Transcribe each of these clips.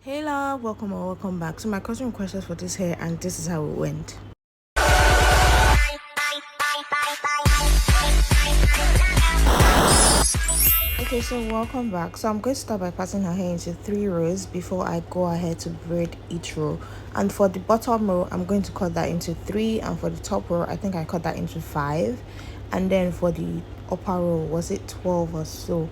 Hey love, welcome or welcome back. So my cousin requested for this hair and this is how it went. Okay, so welcome back. So I'm going to start by passing her hair into 3 rows before I go ahead to braid each row. And for the bottom row, I'm going to cut that into 3, and for the top row, I think I cut that into 5. And then for the upper row, was it 12 or so?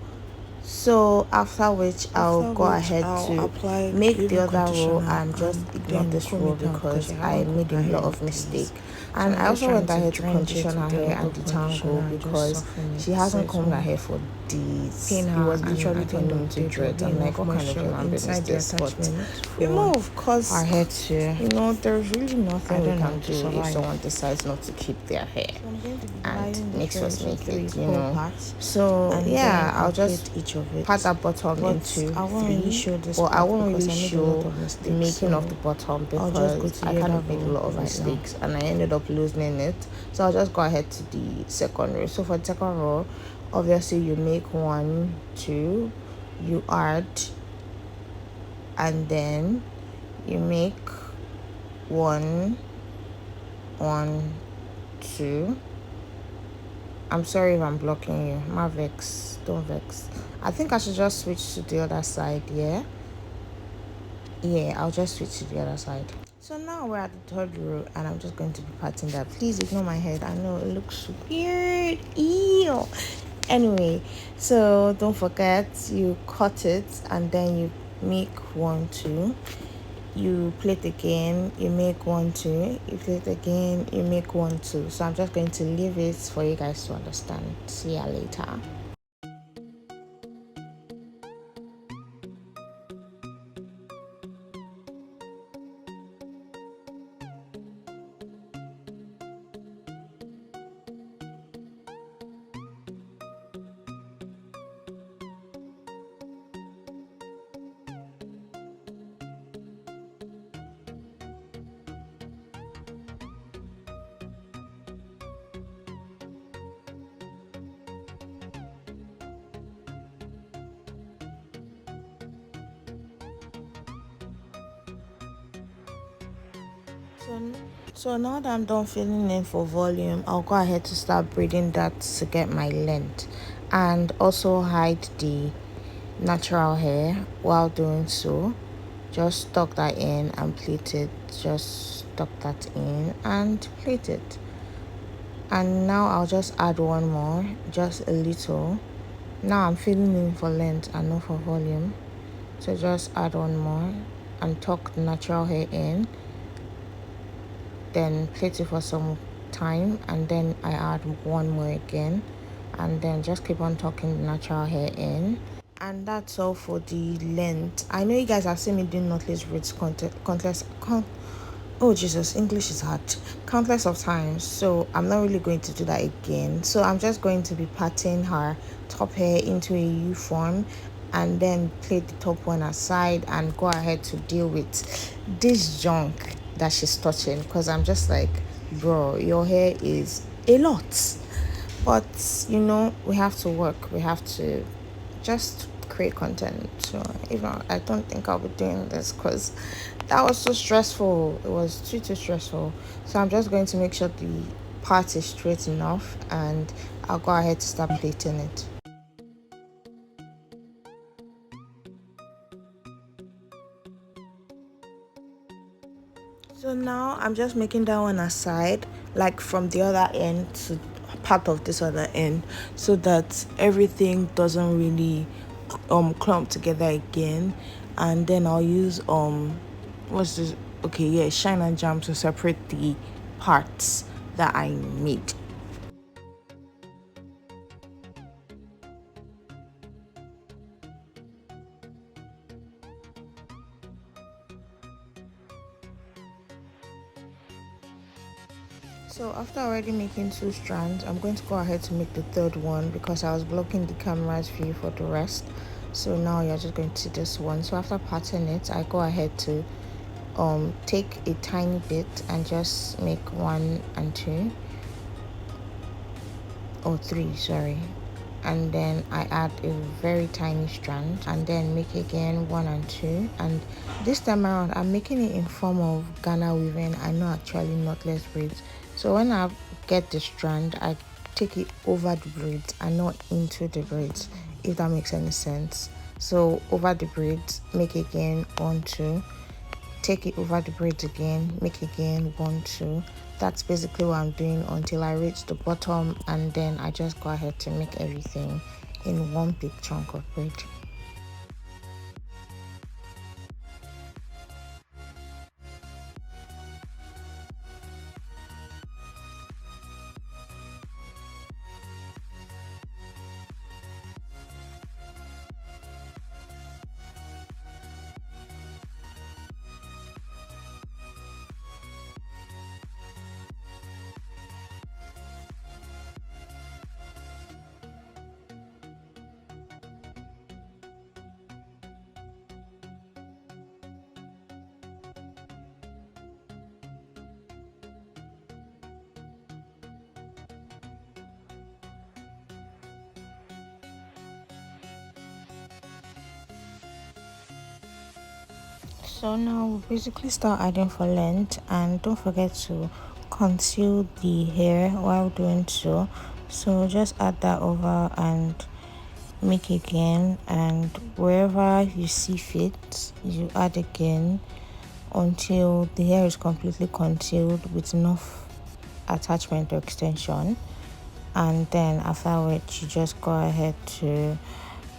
So after which I'll go ahead to make the other row and just ignore this row because I made a lot of mistake. And I also went ahead to condition her hair and detangle because she hasn't combed her hair for days. It was literally turning into dreads. I'm like, what kind of human being is this? But we move because our hair too. There's really nothing we can do if someone decides not to keep their hair and makes us make it. So yeah, I'll just pat that bottom into 3. But I won't really show the making of the bottom because I kind of made a lot of mistakes and I ended up losing it. So I'll just go ahead to the second row. So for the second row, obviously you make 1, 2, you add, and then you make 1, 1, 2. I'm sorry if I'm blocking you. Ma vex. Don't vex. I think I should just switch to the other side, yeah? Yeah, I'll just switch to the other side. So now we're at the third row and I'm just going to be patting that. Please ignore my head. I know it looks weird. Ew. Anyway, so don't forget you cut it and then you make 1, 2. You plait again, you make 1, 2, you plait again, you make 1, 2. So I'm just going to leave it for you guys to understand. See ya later. So now that I'm done filling in for volume, I'll go ahead to start braiding that to get my length and also hide the natural hair. While doing so, just tuck that in and plait it. Just tuck that in and plait it. And now I'll just add one more, just a little. Now I'm filling in for length and not for volume, so just add one more and tuck the natural hair in, then plait it for some time, and then I add one more again, and then just keep on tucking the natural hair in. And that's all for the length. I know you guys have seen me doing knotless braids oh Jesus, English is hard, countless of times, so I'm not really going to do that again. So I'm just going to be patting her top hair into a U form and then plait the top one aside and go ahead to deal with this junk that she's touching, because I'm just like, bro, your hair is a lot. But we have to work, we have to just create content. So if not, I don't think I'll be doing this because that was so stressful. It was too stressful. So I'm just going to make sure the part is straight enough and I'll go ahead to start plaiting it. So now I'm just making that one aside, like from the other end to part of this other end, so that everything doesn't really clump together again. And then I'll use what's this, okay, yeah, shine and jam to separate the parts that I made. So after already making 2 strands, I'm going to go ahead to make the third one because I was blocking the camera's view for the rest. So now you're just going to see this one. So after patting it, I go ahead to take a tiny bit and just make 1 and 2 or 3, sorry, and then I add a very tiny strand, and then make again 1 and 2. And this time around I'm making it in form of Ghana weaving. I know actually knotless braids. So when I get the strand, I take it over the braids and not into the braids, if that makes any sense. So over the braids, make again 1 2, take it over the braids again, make again 1 2. That's basically what I'm doing until I reach the bottom, and then I just go ahead to make everything in one big chunk of braid. So now we basically start adding for length, and don't forget to conceal the hair while doing so. So just add that over and make again, and wherever you see fit you add again until the hair is completely concealed with enough attachment or extension. And then afterwards you just go ahead to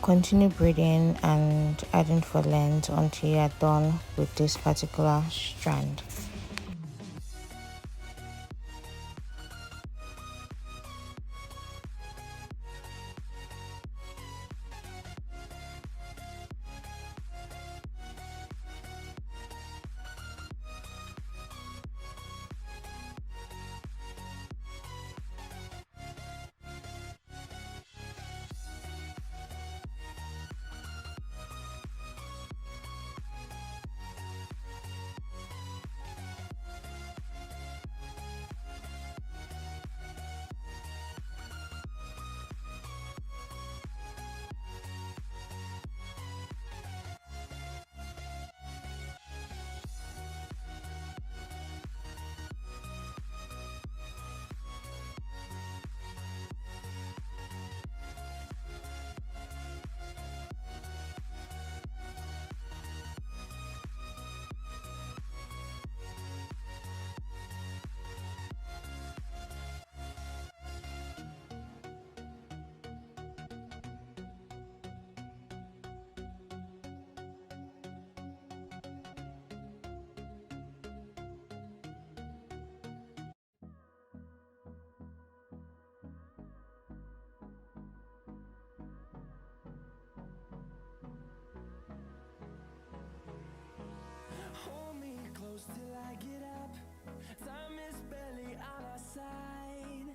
continue braiding and adding for length until you are done with this particular strand. Hold me close till I get up. Time is barely on our side.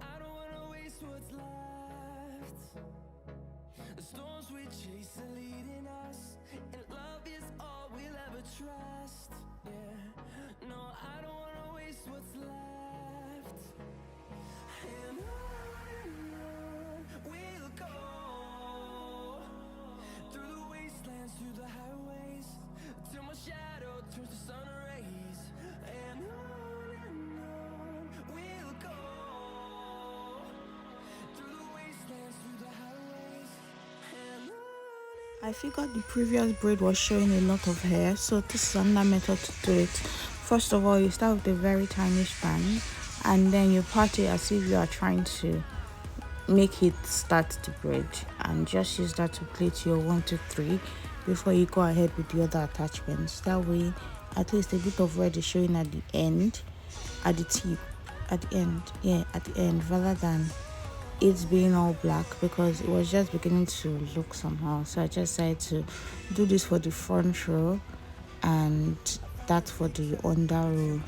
I don't wanna waste what's left. The storms we chase are leading us, and love is all we'll ever trust. Yeah, no, I don't wanna waste what's left. And on we'll go, through the wastelands, through the highways, till my shadow turns to sun rays. And on we'll go, through the wastelands, through the highways, and on. I figured the previous braid was showing a lot of hair, so this is another method to do it. First of all, you start with a very tiny strand, and then you part it as if you are trying to make it start the braid, and just use that to plait your 1 2 3 before you go ahead with the other attachments. That way at least a bit of red is showing at the end, at the tip, at the end, yeah, at the end, rather than it's being all black, because it was just beginning to look somehow. So I just decided to do this for the front row and that for the under row.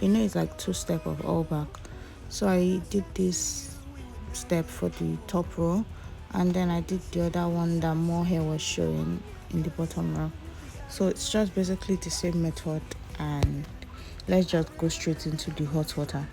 You know, it's like 2 steps of all back. So I did this step for the top row, and then I did the other one that more hair was showing in the bottom row. So it's just basically the same method, and let's just go straight into the hot water.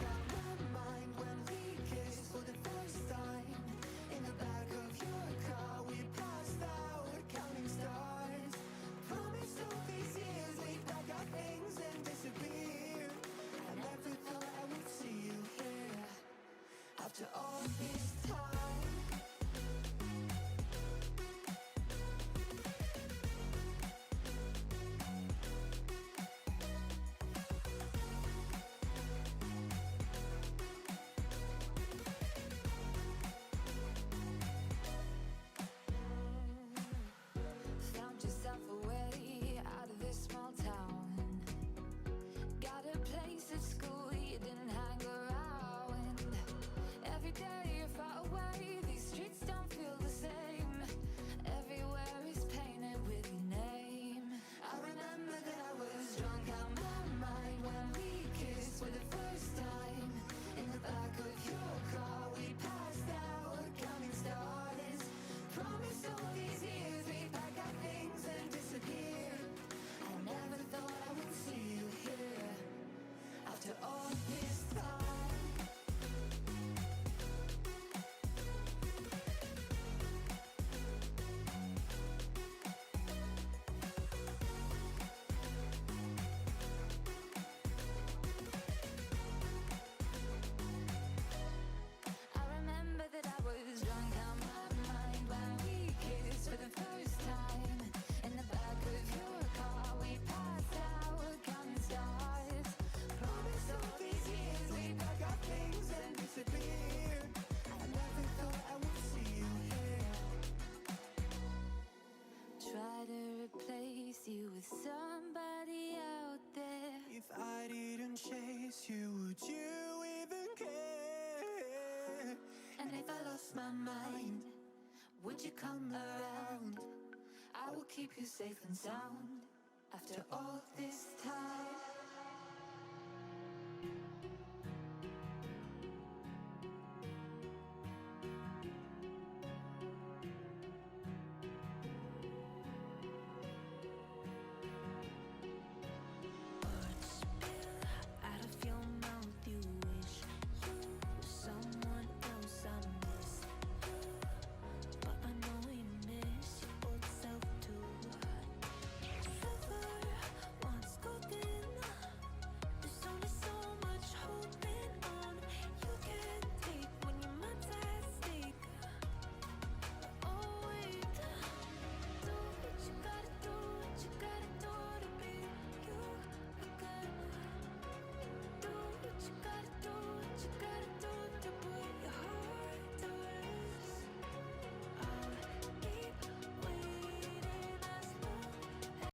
safe and sound after all this time.